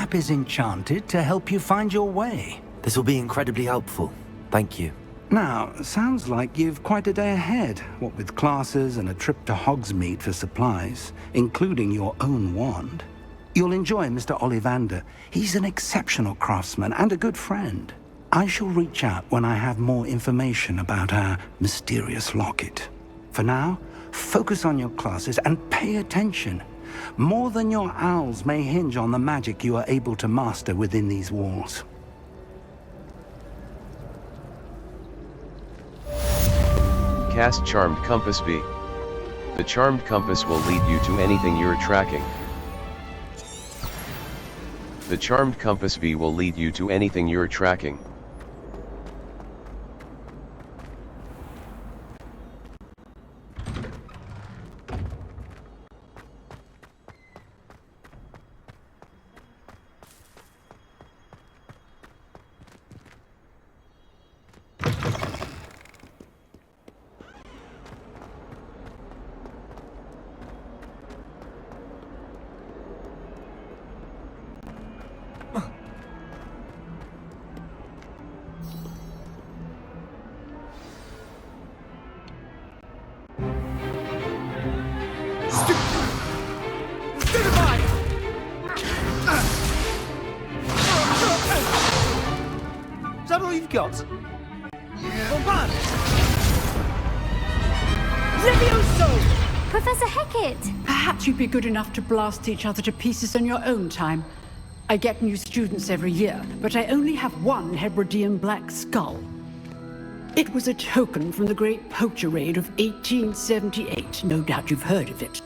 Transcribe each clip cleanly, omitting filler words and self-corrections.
map is enchanted to help you find your way. This will be incredibly helpful. Thank you. Now, sounds like you've quite a day ahead, what with classes and a trip to Hogsmeade for supplies, including your own wand. You'll enjoy Mr. Ollivander. He's an exceptional craftsman and a good friend. I shall reach out when I have more information about our mysterious locket. For now, focus on your classes and pay attention. More than your owls may hinge on the magic you are able to master within these walls. Cast Charmed Compass B. The Charmed Compass will lead you to anything you're tracking. The Charmed Compass B will lead you to anything you're tracking. Is that all you've got? Bombard! Levioso! Professor Hecat! Perhaps you'd be good enough to blast each other to pieces in your own time. I get new students every year, but I only have one Hebridean black skull. It was a token from the Great Poacher Raid of 1878. No doubt you've heard of it.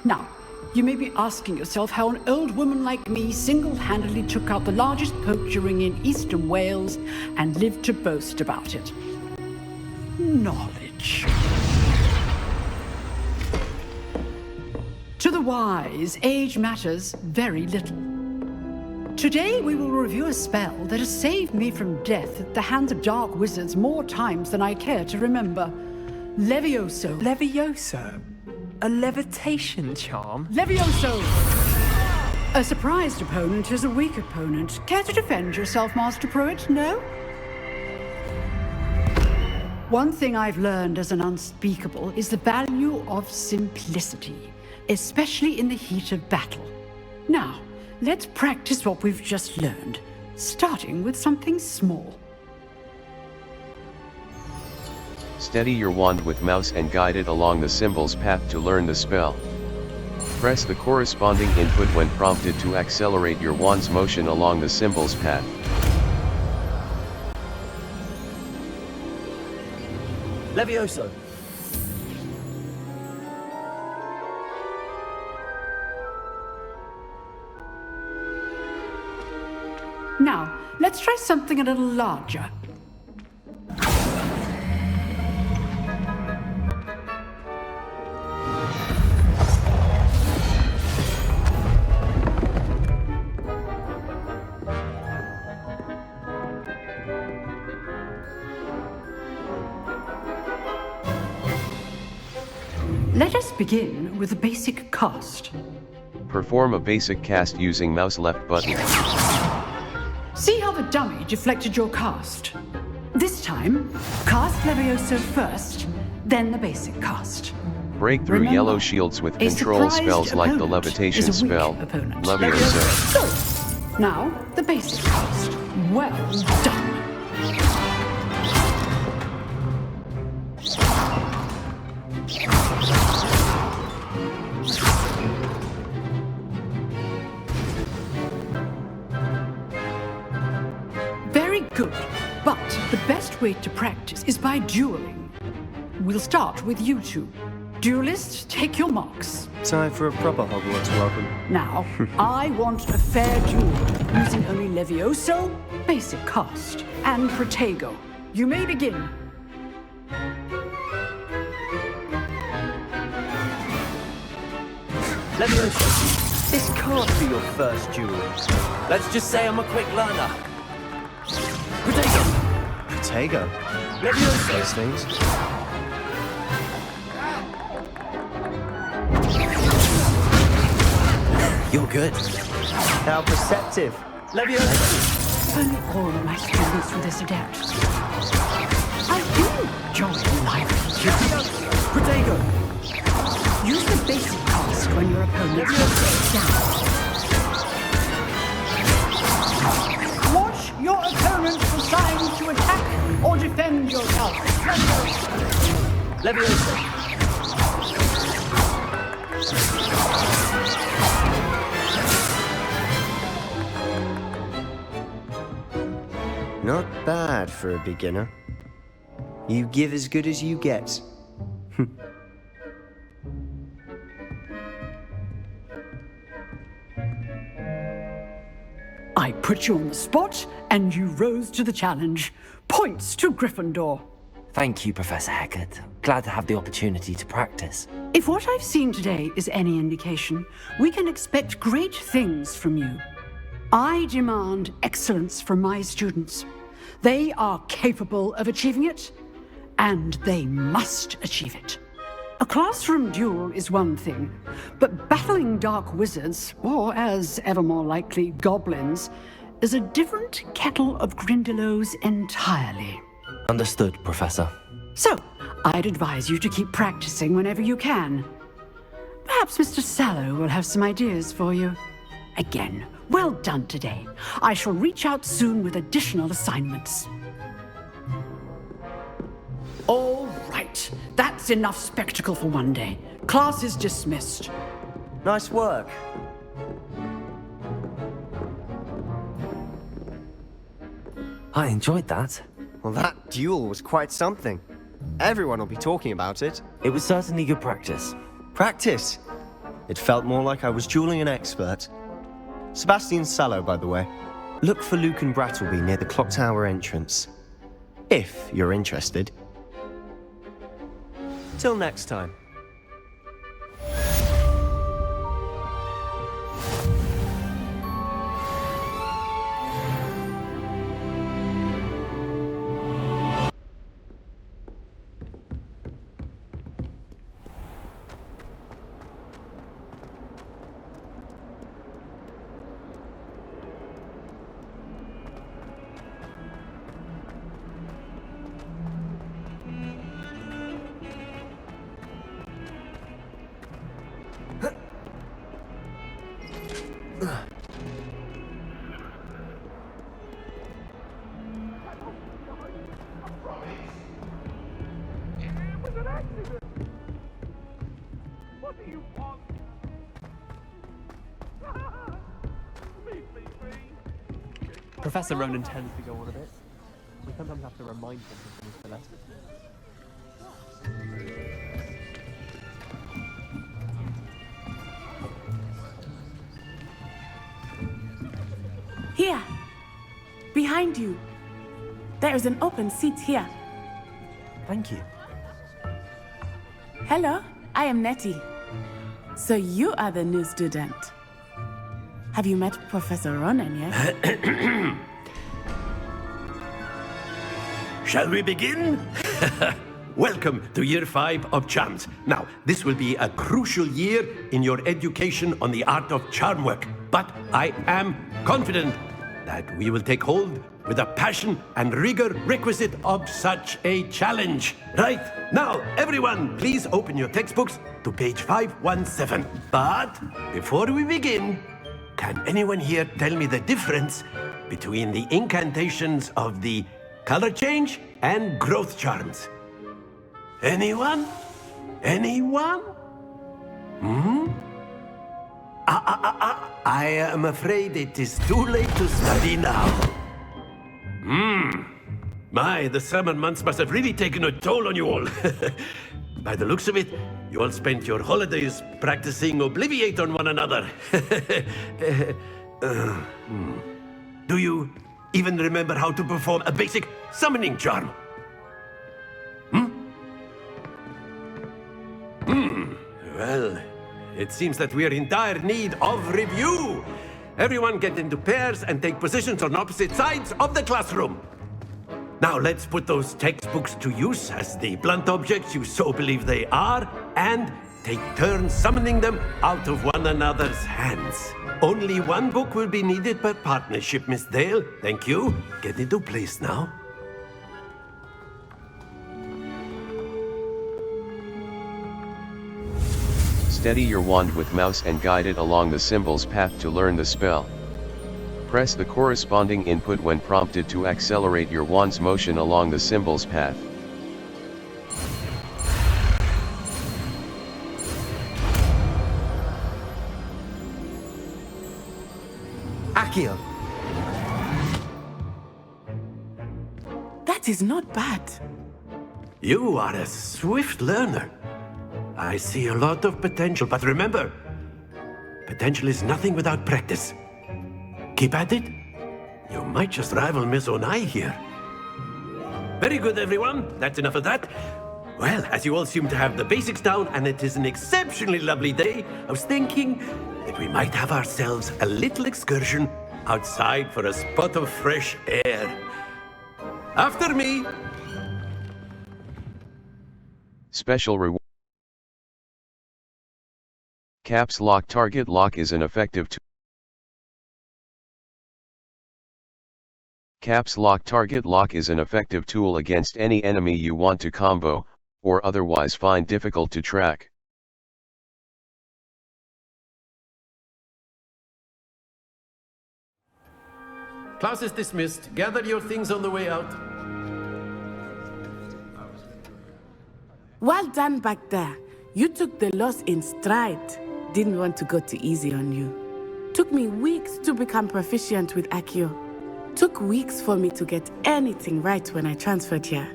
Now, you may be asking yourself how an old woman like me single-handedly took out the largest poacher ring in eastern Wales and lived to boast about it. Knowledge. To the wise, age matters very little. Today we will review a spell that has saved me from death at the hands of dark wizards more times than I care to remember. Levioso. Levioso? A levitation charm? Levioso! A surprised opponent is a weak opponent. Care to defend yourself, Master Pruitt? No? One thing I've learned as an unspeakable is the value of simplicity, especially in the heat of battle. Now, let's practice what we've just learned, starting with something small. Steady your wand with mouse and guide it along the symbol's path to learn the spell. Press the corresponding input when prompted to accelerate your wand's motion along the symbol's path. Levioso! Now, let's try something a little larger. Let us begin with a basic cast. Perform a basic cast using mouse left button. See how the dummy deflected your cast? This time, cast Levioso first, then the basic cast. Break through Remember, yellow shields with a control surprised spells like the opponent levitation is a weak spell, opponent. Levioso. Good. Now, the basic cast. Well done. Very good, but the best way to practice is by dueling. We'll start with you two. Duelists, take your marks. Time for a proper Hogwarts welcome. Now, I want a fair duel, using only Levioso, basic cast, and Protego. You may begin. Levioso! This can't be your first duel. Let's just say I'm a quick learner. Protego! Protego. Levioso! Those things. You're good. How perceptive. Levioso! Only all my students with this adept. I do enjoy life. Protego! Use the basic cast when your opponent is down. Watch your opponent decide to attack or defend yourself. Levioso! Not bad for a beginner. You give as good as you get. I put you on the spot, and you rose to the challenge. Points to Gryffindor. Thank you, Professor Hecat. Glad to have the opportunity to practice. If what I've seen today is any indication, we can expect great things from you. I demand excellence from my students. They are capable of achieving it, and they must achieve it. A classroom duel is one thing, but battling dark wizards, or as ever more likely, goblins, is a different kettle of Grindylows entirely. Understood, Professor. So, I'd advise you to keep practicing whenever you can. Perhaps Mr. Sallow will have some ideas for you. Again, well done today. I shall reach out soon with additional assignments. All right, that's enough spectacle for one day. Class is dismissed. Nice work. I enjoyed that. Well, that duel was quite something. Everyone will be talking about it. It was certainly good practice. Practice. It felt more like I was dueling an expert. Sebastian Sallow, by the way. Look for Luke and Brattleby near the clock tower entrance. If you're interested. Till next time. Professor Ronan tends to go on a bit. We sometimes have to remind him to finish the lesson. Here, behind you. There is an open seat here. Thank you. Hello, I am Nettie. So you are the new student. Have you met Professor Ronan yet? Shall we begin? Welcome to Year 5 of Charms. Now, this will be a crucial year in your education on the art of charm work, but I am confident that we will take hold with the passion and rigor requisite of such a challenge. Right, now, everyone, please open your textbooks to page 517. But before we begin, can anyone here tell me the difference between the incantations of the color change and growth charms? Anyone? Anyone? I am afraid it is too late to study now. My, the summer months must have really taken a toll on you all. By the looks of it, you all spent your holidays practicing Obliviate on one another. Do you even remember how to perform a basic summoning charm? Well, it seems that we are in dire need of review. Everyone get into pairs and take positions on opposite sides of the classroom. Now let's put those textbooks to use as the blunt objects you so believe they are, and take turns summoning them out of one another's hands. Only one book will be needed per partnership, Miss Dale. Thank you. Get into place now. Steady your wand with mouse and guide it along the symbol's path to learn the spell. Press the corresponding input when prompted to accelerate your wand's motion along the symbol's path. Accio! That is not bad. You are a swift learner. I see a lot of potential, but remember, potential is nothing without practice. Keep at it. You might just rival Miss Onai here. Very good, everyone. That's enough of that. Well, as you all seem to have the basics down, and it is an exceptionally lovely day, I was thinking that we might have ourselves a little excursion outside for a spot of fresh air. After me! Special reward. Caps Lock Target Lock is an effective tool. Caps Lock Target Lock is an effective tool against any enemy you want to combo, or otherwise find difficult to track. Class is dismissed. Gather your things on the way out. Well done back there. You took the loss in stride. Didn't want to go too easy on you. Took me weeks to become proficient with Accio. Took weeks for me to get anything right when I transferred here.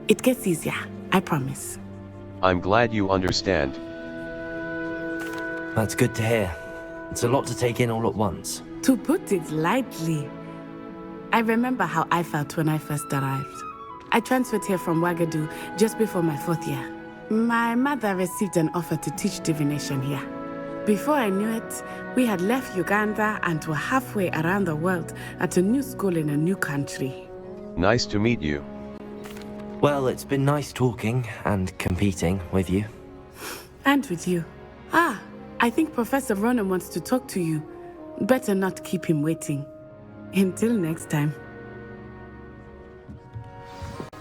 It gets easier, I promise. I'm glad you understand. That's good to hear. It's a lot to take in all at once. To put it lightly, I remember how I felt when I first arrived. I transferred here from Ouagadougou just before my 4th year. My mother received an offer to teach divination here. Before I knew it, we had left Uganda and were halfway around the world at a new school in a new country. Nice to meet you. Well, it's been nice talking and competing with you. And with you. Ah, I think Professor Ronan wants to talk to you. Better not keep him waiting. Until next time.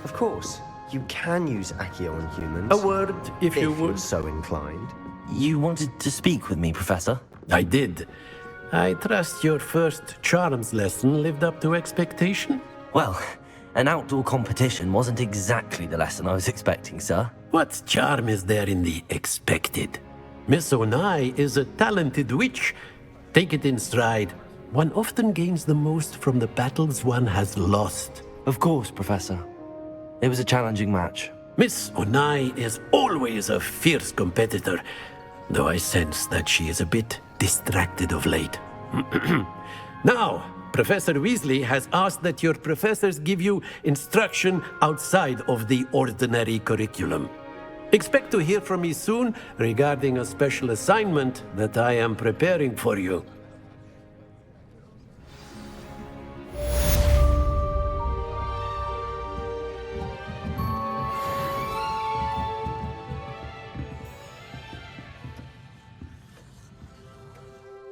Of course, you can use Accio on humans. A word, if you if would. you're so inclined. You wanted to speak with me, Professor? I did. I trust your first charms lesson lived up to expectation? Well, an outdoor competition wasn't exactly the lesson I was expecting, sir. What charm is there in the expected? Miss Onai is a talented witch. Take it in stride. One often gains the most from the battles one has lost. Of course, Professor. It was a challenging match. Miss Onai is always a fierce competitor, though I sense that she is a bit distracted of late. Now, Professor Weasley has asked that your professors give you instruction outside of the ordinary curriculum. Expect to hear from me soon regarding a special assignment that I am preparing for you.